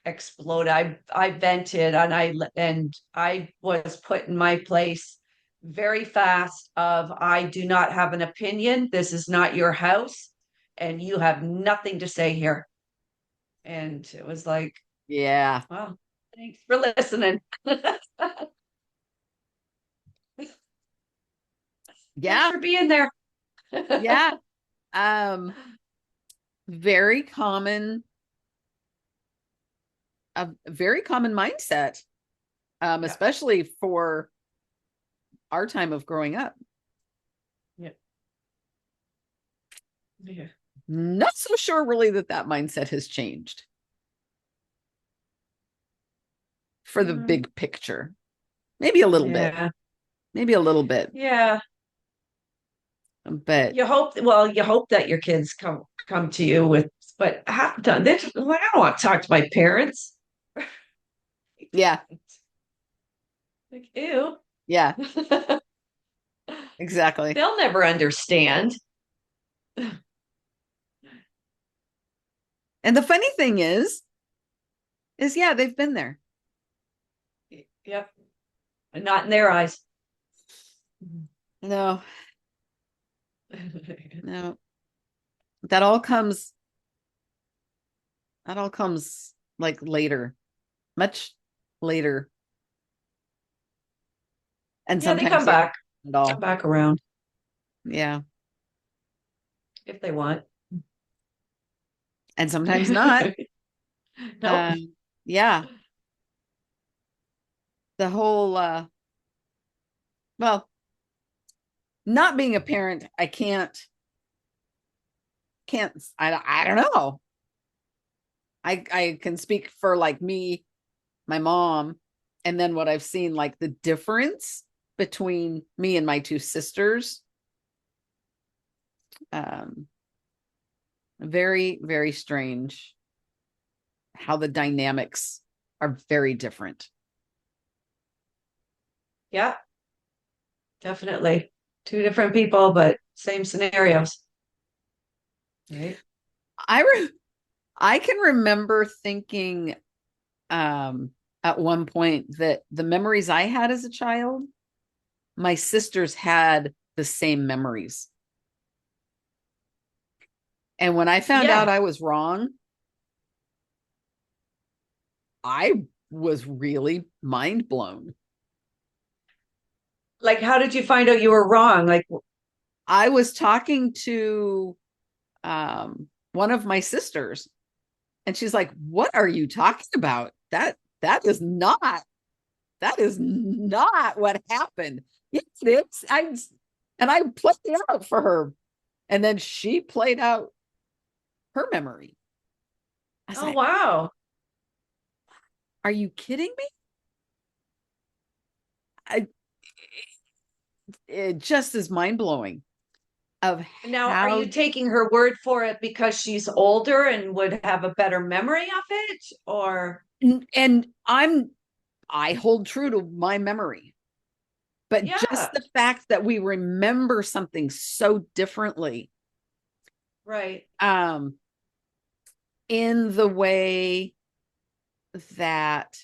exploded. I vented and I was put in my place very fast of I do not have an opinion. This is not your house and you have nothing to say here. And it was like, Yeah. well, thanks for listening. Thanks Yeah. for being there. Yeah. Um, very common, a very common mindset, Yeah. especially for our time of growing up. Yeah. Yeah. Not so sure really that that mindset has changed for the Mm, big picture. Maybe a little bit, yeah. maybe a little bit, Yeah. but You hope that your kids come to you with, but half the time they're just like, I don't want to talk to my parents. yeah, Like, ew. yeah, exactly. They'll never understand. And the funny thing is yeah, they've been there. Yep. And not in their eyes. No, no, that all comes, that all comes like later, much later. And Yeah, they sometimes come they back, don't at come all. back around Yeah. if they want. And sometimes not. Nope. Um, yeah. The whole well, not being a parent, I can't I don't know. I can speak for like me, my mom, and then what I've seen, like the difference between me and my two sisters. Um, very, very strange how the dynamics are very different. Yeah, definitely. Two different people, but same scenarios. Right. I re- I can remember thinking um at one point that the memories I had as a child, my sisters had the same memories. And when I found out Yeah. I was wrong, I was really mind blown. Like, how did you find out you were wrong? Like, I was talking to one of my sisters, and she's like, "What are you talking about? That is not." that is not what happened. Yes, it is. I played it out for her. And then she played out her memory. I was Oh, like, wow. are you kidding me? I, it just is mind blowing of Now, are how, you taking her word for it because she's older and would have a better memory of it? Or, and I hold true to my memory, but just yeah, the fact that we remember something so differently, right. um, in the way that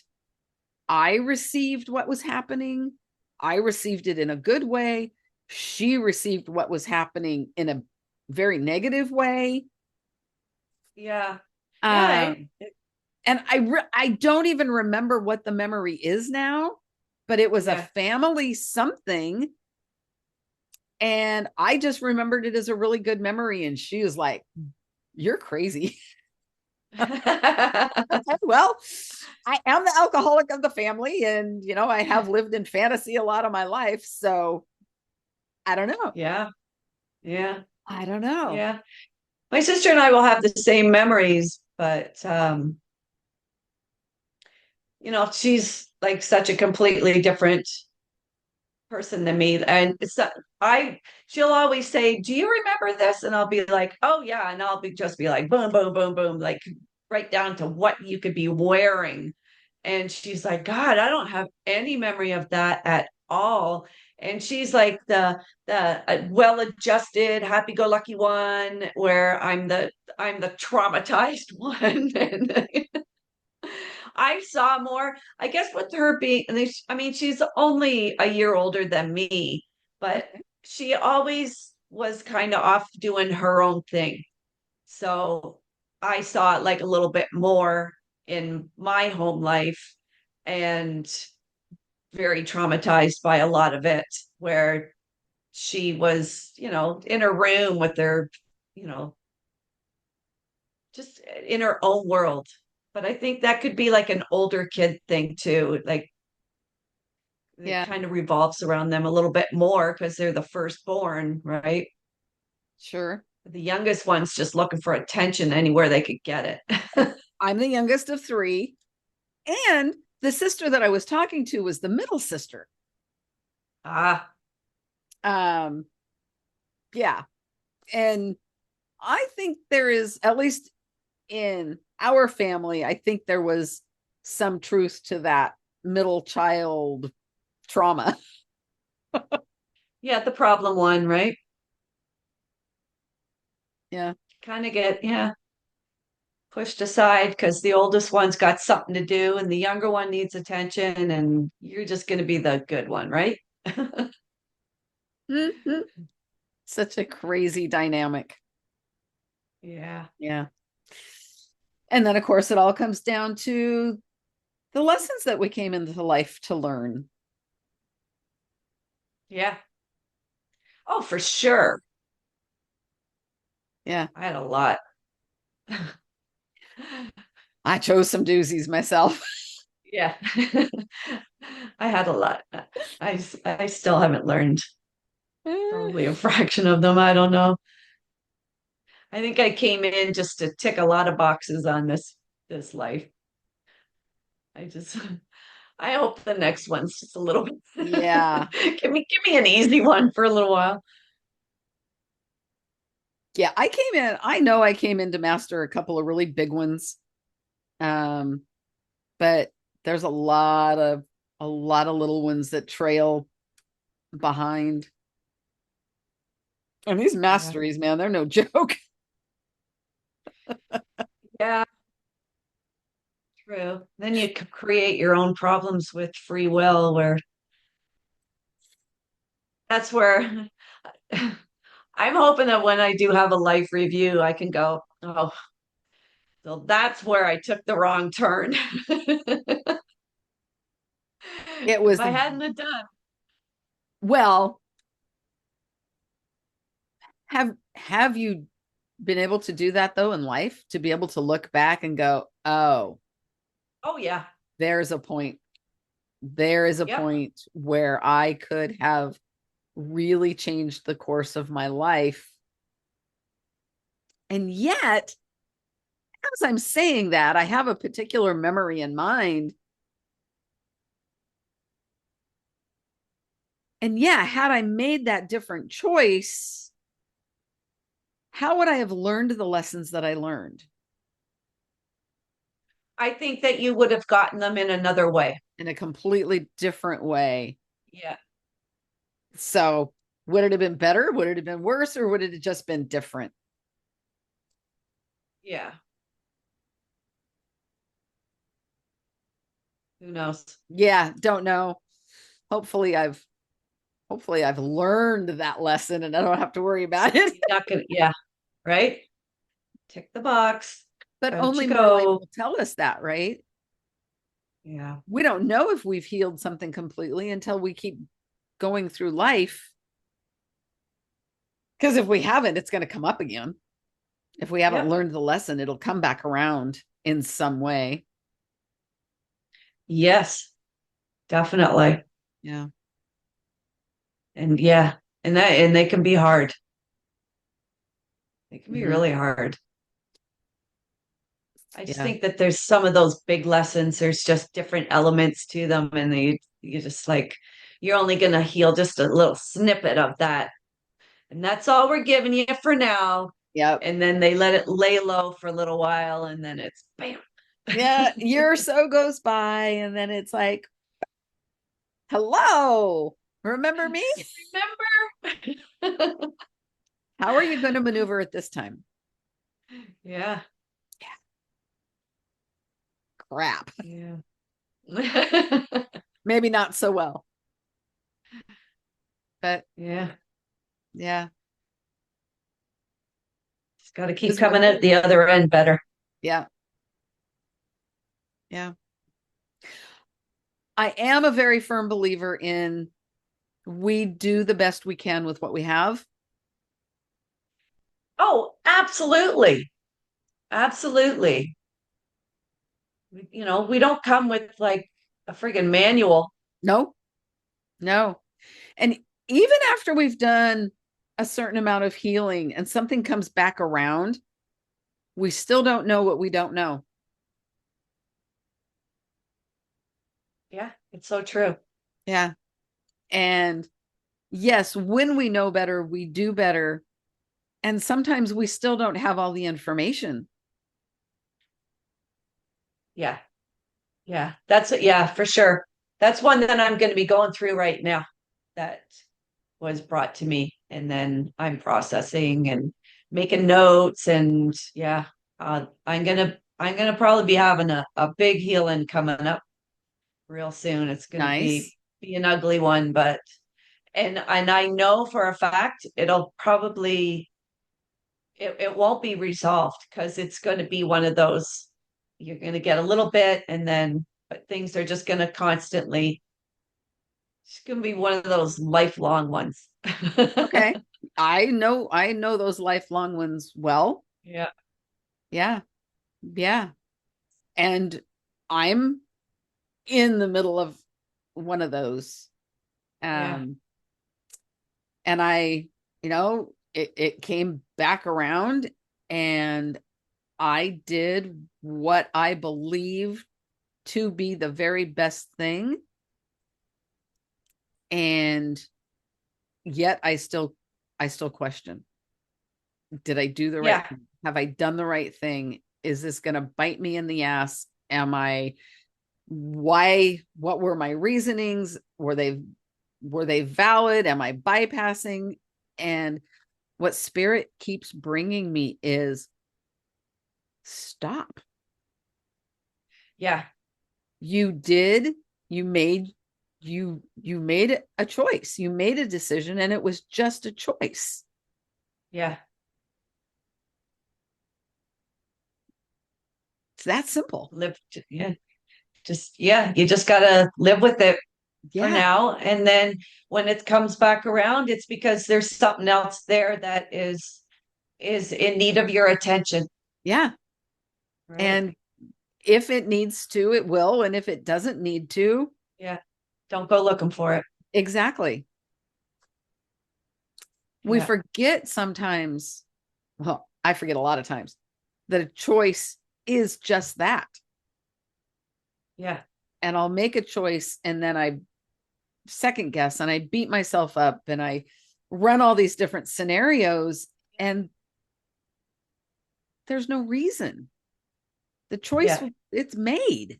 I received what was happening, I received it in a good way. She received what was happening in a very negative way. Yeah. Yeah. Um, and I don't even remember what the memory is now, but it was a Yeah. family something, and I just remembered it as a really good memory. And she was like, "You're crazy." Okay, well, I am the alcoholic of the family, and I have lived in fantasy a lot of my life, so I don't know. Yeah. Yeah. I don't know. Yeah. My sister and I will have the same memories, but she's like such a completely different person than me. And I she'll always say, "Do you remember this?" And I'll be like, "Oh yeah." And I'll be just be like, boom, boom, boom, boom, like right down to what you could be wearing. And she's like, God, I don't have any memory of that at all. And she's like the well-adjusted, happy-go-lucky one, where I'm the traumatized one. And I saw more, I guess, with her being, I mean, she's only a year older than me, but Okay. she always was kind of off doing her own thing. So I saw it like a little bit more in my home life and very traumatized by a lot of it, where she was, in her room with her, you know, just in her own world. But I think that could be like an older kid thing too. Like it Yeah, kind of revolves around them a little bit more because they're the firstborn, right? sure. The youngest one's just looking for attention anywhere they could get it. I'm the youngest of three, and the sister that I was talking to was the middle sister. Ah, Um, yeah, and I think there is, at least in our family, I think there was some truth to that middle child trauma. yeah, the problem one, right? Yeah, Kind of get, yeah, pushed aside because the oldest one's got something to do and the younger one needs attention, and you're just going to be the good one, right? mm-hmm. Such a crazy dynamic. Yeah. Yeah. And then, of course, it all comes down to the lessons that we came into life to learn. Yeah. Oh, for sure. Yeah. I had a lot. I chose some doozies myself. Yeah. I had a lot. I still haven't learned probably a fraction of them. I don't know. I think I came in just to tick a lot of boxes on this life. I just I hope the next one's just a little bit Yeah. give me an easy one for a little while. Yeah. I know I came in to master a couple of really big ones. Um, but there's a lot of little ones that trail behind. And these Yeah. masteries, man, they're no joke. Yeah, true. Then you create your own problems with free will, where that's where I'm hoping that when I do have a life review, I can go, oh, so that's where I took the wrong turn. It If was, I hadn't have done. well, have you been able to do that though in life, to be able to look back and go, oh, Oh yeah. there's a point. there is a Yep. point where I could have really changed the course of my life. And yet, as I'm saying that, I have a particular memory in mind. And yeah, had I made that different choice, how would I have learned the lessons that I learned I think that you would have gotten them in another way. in a completely different way? Yeah. So, would it have been better? Would it have been worse? Or would it have just been different? Yeah. Who knows? Yeah, don't know. Hopefully, I've learned that lesson and I don't have to worry about it. You're not gonna, yeah, right? Tick the box. But Out only you more life go. will tell us that, right? Yeah. We don't know if we've healed something completely until we keep going through life. Because if we haven't, it's going to come up again. If we haven't Yep. learned the lesson, it'll come back around in some way. Yes, definitely. Yeah. And yeah, and they can be hard. They can be Mm-hmm. really hard. I just Yeah. think that there's some of those big lessons, there's just different elements to them, and you just like you're only gonna heal just a little snippet of that. And that's all we're giving you for now. Yep. And then they let it lay low for a little while, and then it's bam. Yeah. Year or so goes by, and then it's like, hello, remember me? Remember? How are you going to maneuver at this time? Yeah. Crap. Yeah. Maybe not so well, but Yeah. yeah, Just got to it keep is what coming it at is. the other end better. Yeah. Yeah. I am a very firm believer in we do the best we can with what we have. Oh, absolutely. Absolutely. We don't come with like a friggin' manual. No, no. And even after we've done a certain amount of healing and something comes back around, we still don't know what we don't know. Yeah, it's so true. Yeah. And yes, when we know better, we do better. And sometimes we still don't have all the information. Yeah. Yeah. Yeah, for sure. That's one that I'm going to be going through right now that was brought to me. And then I'm processing and making notes. And yeah, I'm gonna probably be having a big healing coming up real soon. It's gonna be Nice. be an ugly one, but and I know for a fact it won't be resolved because it's going to be one of those you're going to get a little bit and then but things are just going to constantly it's going to be one of those lifelong ones. Okay. I know those lifelong ones well. Yeah. Yeah. Yeah. And I'm in the middle of one of those. Yeah. Um, and it came back around and I did what I believe to be the very best thing. And yet I still question, did I do the right Yeah. thing? Have I done the right thing? Is this going to bite me in the ass? What were my reasonings? Were they valid? Am I bypassing? And what spirit keeps bringing me is stop. Yeah. You did, you made you made a choice. You made a decision and it was just a choice. Yeah. It's that simple. Yeah. Yeah, you just got to live with it for Yeah. now and then when it comes back around it's because there's something else there that is in need of your attention, Yeah. right? And if it needs to, it will. And if it doesn't need to, Yeah. Don't go looking for it. Exactly. We Yeah. forget sometimes, well, I forget a lot of times, that a choice is just that. Yeah. And I'll make a choice and then I second guess and I beat myself up and I run all these different scenarios and there's no reason. The choice, Yeah. it's made.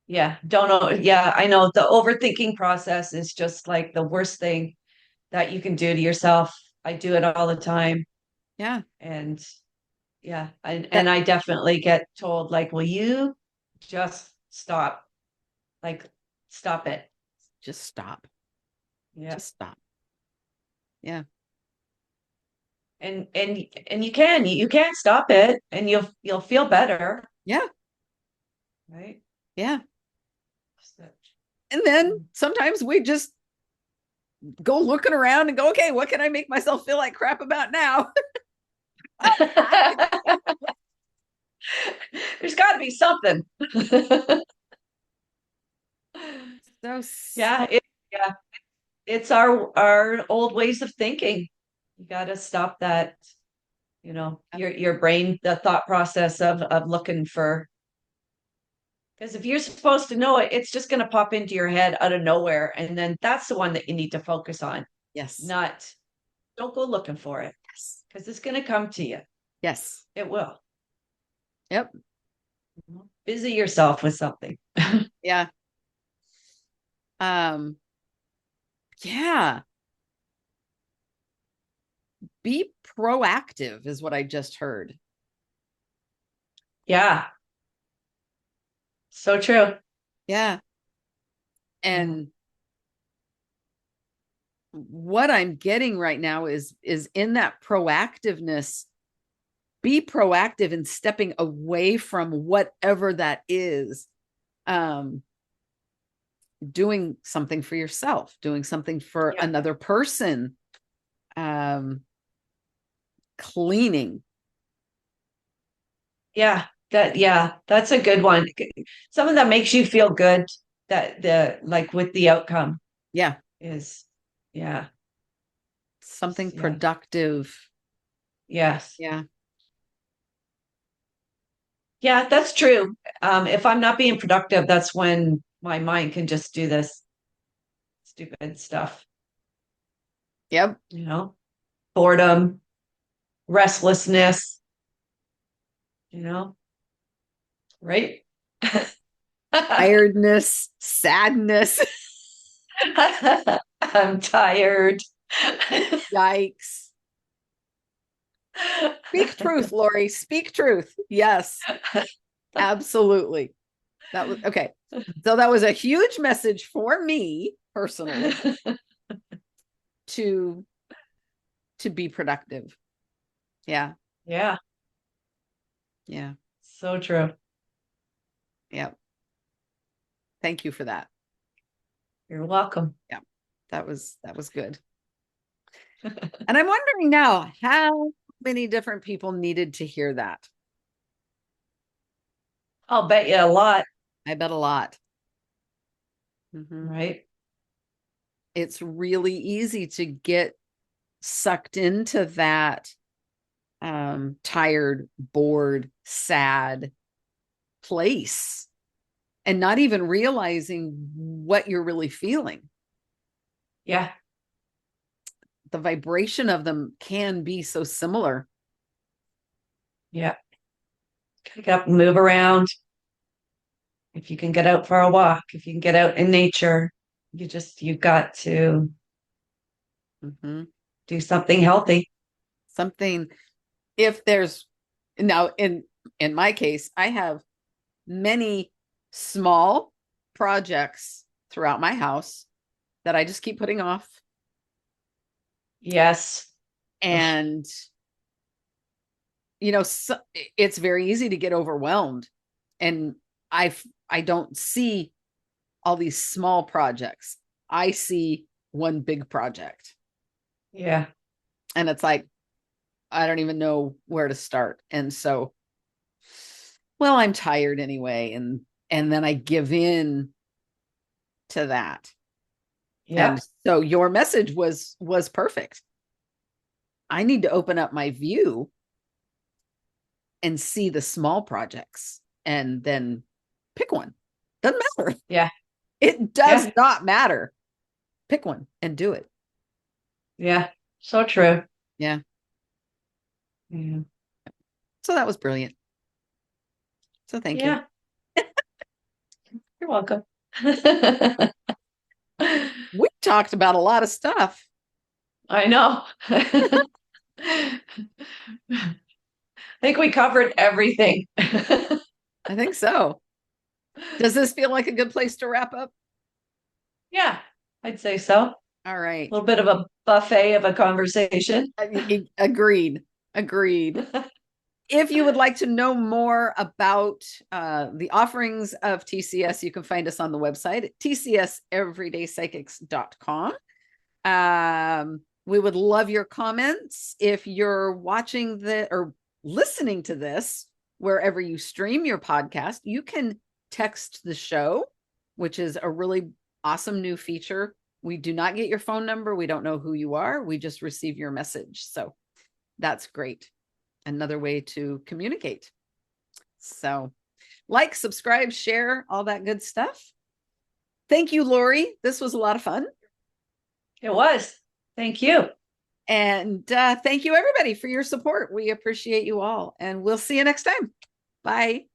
Yeah. Don't know. Yeah. I know the overthinking process is just like the worst thing that you can do to yourself. I do it all the time. Yeah. And yeah. And That I definitely get told, like, will you just stop? Like, stop it. just stop. Yeah. Just stop. Yeah. And you can stop it and you'll feel better. Yeah. Right. Yeah. So, And then sometimes we just go looking around and go, okay, what can I make myself feel like crap about now? there's got to be something. So, Yeah, it's our old ways of thinking. You got to stop that, your brain, the thought process of looking for, because if you're supposed to know it, it's just going to pop into your head out of nowhere, and then that's the one that you need to focus on. yes. Not Don't go looking for it Yes. because it's going to come to you. Yes. It will. Yep. Busy yourself with something. Yeah. Um, yeah. Be proactive is what I just heard. Yeah, so true. Yeah. Yeah. And what I'm getting right now is in that proactiveness, be proactive in stepping away from whatever that is. Um, doing something for yourself, doing something for Yeah. another person, um, cleaning. Yeah, that's a good one. Something that makes you feel good, that the like with the outcome Yeah. is, yeah, Something yeah, productive. yes. Yeah. Yeah, that's true. If I'm not being productive, that's when my mind can just do this stupid stuff, Yep. you know, boredom, restlessness, you know, right? Tiredness, sadness. I'm tired. Yikes. Speak truth, Lori. Speak truth. Yes, absolutely. That was okay. So that was a huge message for me personally to to be productive. Yeah. Yeah, Yeah. so true. Yeah. Thank you for that. You're welcome. Yeah. That was good. And I'm wondering now how many different people needed to hear that. I'll bet you a lot, I bet a lot. Mhm. right? It's really easy to get sucked into that tired, bored, sad place and not even realizing what you're really feeling. Yeah, The vibration of them can be so similar. yeah. Get up and move around. If you can get out for a walk, if you can get out in nature, you've got to Mhm. do something healthy. Something, if there's now in my case, I have many small projects throughout my house that I just keep putting off. Yes. Ugh. And so it's very easy to get overwhelmed. And I don't see all these small projects. I see one big project. Yeah. And it's like, I don't even know where to start. And so, well, I'm tired anyway. And then I give in to that. Yeah. And so your message was perfect. I need to open up my view and see the small projects and then pick one. Doesn't matter. Yeah. It does Yeah. not matter. Pick one and do it. Yeah. So true. Yeah. Yeah. So that was brilliant. So thank you. Yeah. You're welcome. We talked about a lot of stuff. I know. I think we covered everything. I think so. Does this feel like a good place to wrap up? Yeah, I'd say so. A All right. little bit of a buffet of a conversation. Agreed. Agreed. If you would like to know more about the offerings of TCS, you can find us on the website at tcseverydaypsychics.com. We would love your comments. If you're watching or listening to this, wherever you stream your podcast, you can text the show, which is a really awesome new feature. We do not get your phone number. We don't know who you are. We just receive your message. So that's great. Another way to communicate. So like, subscribe, share, all that good stuff. Thank you, Lori. This was a lot of fun. It was. Thank you. And thank you, everybody, for your support. We appreciate you all. And we'll see you next time. Bye.